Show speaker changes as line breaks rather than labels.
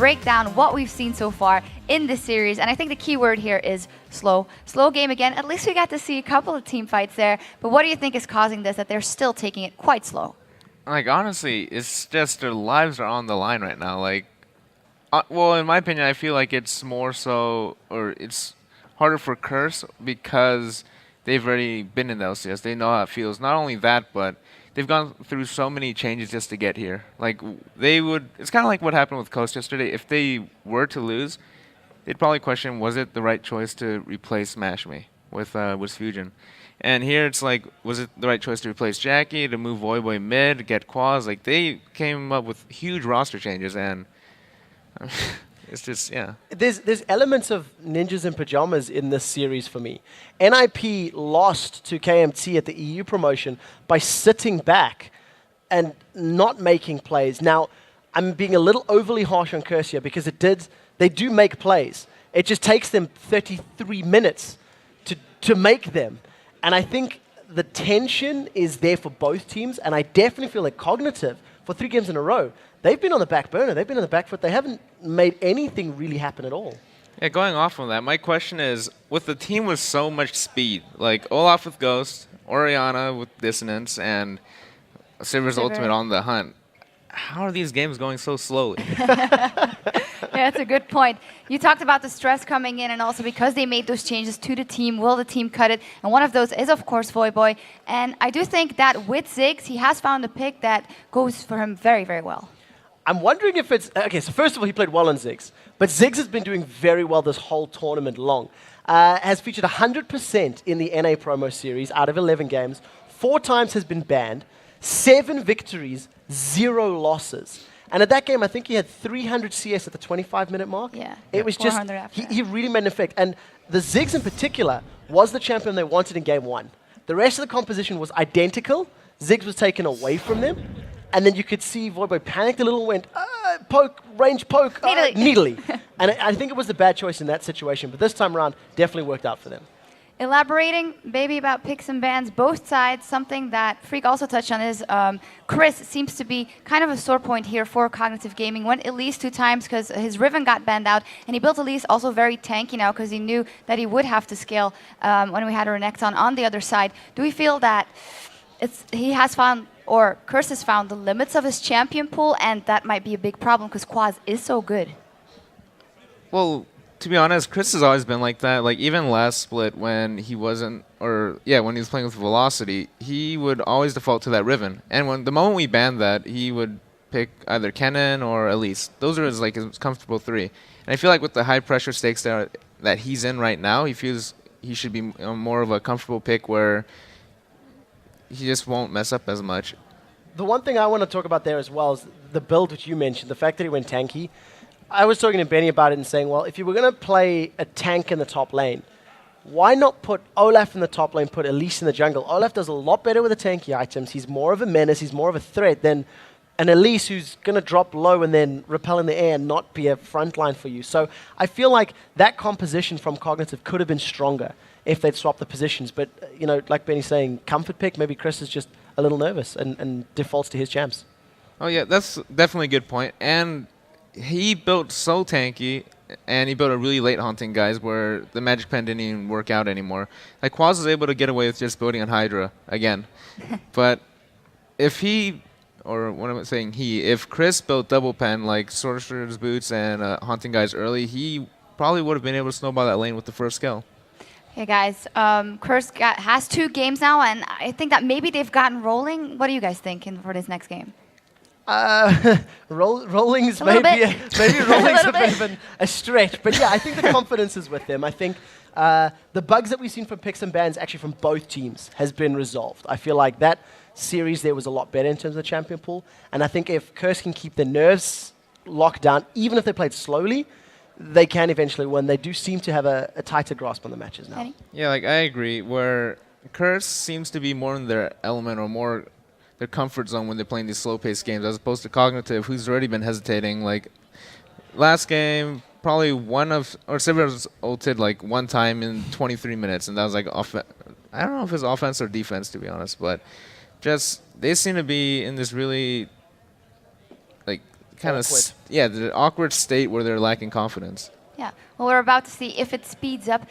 break down what we've seen so far in this series. And I think the key word here is slow. Slow game again. At least we got to see a couple of team fights there. But what do you think is causing this, that they're still taking it quite slow?
Like, honestly, it's just their lives are on the line right now. Like, well, in my opinion, I feel like it's more so, or it's harder for Curse because they've already been in the LCS. They know how it feels. Not only that, but they've gone through so many changes just to get here. Like, it's kind of like what happened with Coast yesterday. If they were to lose, they'd probably question, was it the right choice to replace Smash Me with Fusion? And here it's like, was it the right choice to replace Jackie, to move Voyboy mid, get Quaz? Like, they came up with huge roster changes, and it's just, yeah.
There's elements of Ninjas in Pajamas in this series for me. NIP lost to KMT at the EU promotion by sitting back and not making plays. Now, I'm being a little overly harsh on Curse here because they do make plays. It just takes them 33 minutes to make them. And I think the tension is there for both teams, and I definitely feel like Cognitive, for 3 games in a row, they've been on the back burner. They've been on the back foot. They haven't made anything really happen at all.
Yeah, going off on that, my question is, with the team with so much speed, like Olaf with Ghost, Oriana with Dissonance, and Silver's Ultimate on the hunt, how are these games going so slowly?
Yeah, that's a good point. You talked about the stress coming in, and also because they made those changes to the team, will the team cut it? And one of those is, of course, Voyboy. And I do think that with Ziggs, he has found a pick that goes for him very, very well.
I'm wondering if it's... Okay, so first of all, he played well on Ziggs. But Ziggs has been doing very well this whole tournament long. Has featured 100% in the NA promo series out of 11 games. 4 times has been banned. 7 victories, 0 losses. And at that game, I think he had 300 CS at the 25-minute mark.
Yeah,
it was just, he really made an effect. And the Ziggs in particular was the champion they wanted in game 1. The rest of the composition was identical. Ziggs was taken away from them. And then you could see Voyboy panicked a little and went, poke, range poke, needly. And I think it was the bad choice in that situation. But this time around, definitely worked out for them.
Elaborating maybe about picks and bans, both sides, something that Freak also touched on is Chris seems to be kind of a sore point here for Cognitive Gaming. Went Elise 2 times because his Riven got banned out, and he built Elise also very tanky now because he knew that he would have to scale when we had a Renekton on the other side. Do we feel that he has found, or Curse has found, the limits of his champion pool, and that might be a big problem because Quaz is so good?
Well, to be honest, Chris has always been like that. Like, even last split when he wasn't, when he was playing with Velocity, he would always default to that Riven. And the moment we banned that, he would pick either Kennen or Elise. Those are his comfortable 3. And I feel like with the high pressure stakes that he's in right now, he feels he should be more of a comfortable pick where he just won't mess up as much.
The one thing I want to talk about there as well is the build which you mentioned, the fact that he went tanky. I was talking to Benny about it and saying, well, if you were going to play a tank in the top lane, why not put Olaf in the top lane, put Elise in the jungle? Olaf does a lot better with the tanky items. He's more of a menace. He's more of a threat than an Elise who's going to drop low and then repel in the air and not be a front line for you. So I feel like that composition from Cognitive could have been stronger if they'd swapped the positions. But, you know, like Benny's saying, comfort pick, maybe Chris is just a little nervous and defaults to his champs.
Oh, yeah, that's definitely a good point. And he built so tanky, and he built a really late Haunting Guys where the Magic Pen didn't even work out anymore. Like, Quaz was able to get away with just building on Hydra again. But if if Chris built double pen like Sorcerer's Boots and Haunting Guys early, he probably would have been able to snowball that lane with the first skill.
Hey guys, Curse has 2 games now, and I think that maybe they've gotten rolling. What do you guys think for this next game?
Rolling's maybe rolling's a bit of a stretch, but yeah, I think the confidence is with them. I think the bugs that we've seen from picks and bans actually from both teams has been resolved. I feel like that series there was a lot better in terms of the champion pool, and I think if Curse can keep the nerves locked down, even if they played slowly, they can eventually win. They do seem to have a tighter grasp on the matches now.
Penny?
Yeah, like I agree, where Curse seems to be more in their element or more their comfort zone when they're playing these slow-paced games, as opposed to Cognitive, who's already been hesitating. Like, last game, probably Silver's ulted like 1 time in 23 minutes, and that was like I don't know if it's offense or defense, to be honest, but just they seem to be in this really kind of the awkward state where they're lacking confidence.
Yeah. Well, we're about to see if it speeds up the